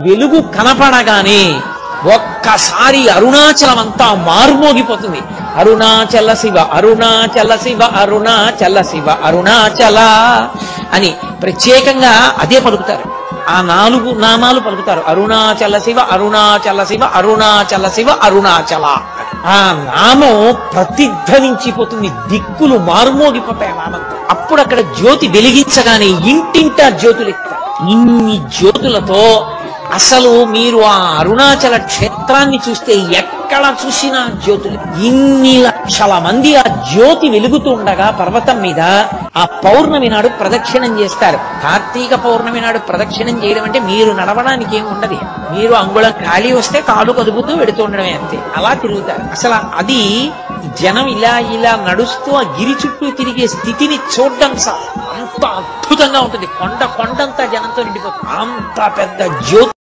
వెలుగు కనపడగానే ఒక్కసారి అరుణాచలం అంతా మారుమోగిపోతుంది. అరుణాచల శివ అరుణాచల శివ అరుణాచల శివ అరుణాచల అని ప్రత్యేకంగా అదే పలుకుతారు. ఆ 4 నామాలు పలుకుతారు. అరుణాచల శివ అరుణాచల శివ అరుణాచల శివ అరుణాచల. ఆ నామం ప్రతిధ్వనించిపోతుంది, దిక్కులు మారుమోగిపోతాయి ఆ నామంతో. అప్పుడు అక్కడ జ్యోతి వెలిగించగానే ఇంటింటా జ్యోతులు ఎత్తారు. ఇన్ని జ్యోతులతో అసలు మీరు ఆ అరుణాచల క్షేత్రాన్ని చూస్తే ఎక్కడ చూసినా జ్యోతులు. ఇన్ని లక్షల మంది ఆ జ్యోతి వెలుగుతూ ఉండగా పర్వతం మీద ఆ పౌర్ణమి నాడు ప్రదక్షిణం చేస్తారు. కార్తీక పౌర్ణమి నాడు ప్రదక్షిణం చేయడం అంటే మీరు నడవడానికి ఏమి ఉండదు. మీరు అంగుళం ఖాళీ వస్తే కాలు కదుపుతూ వెడుతూ ఉండడమే అంతే. అలా తిరుగుతారు. అసలు అది జనం ఇలా నడుస్తూ ఆ గిరి చుట్టూ తిరిగే స్థితిని చూడడం సార్ అంత అద్భుతంగా ఉంటుంది. కొండంతా జనంతో నిండిపోతుంది. అంత పెద్ద జ్యోతి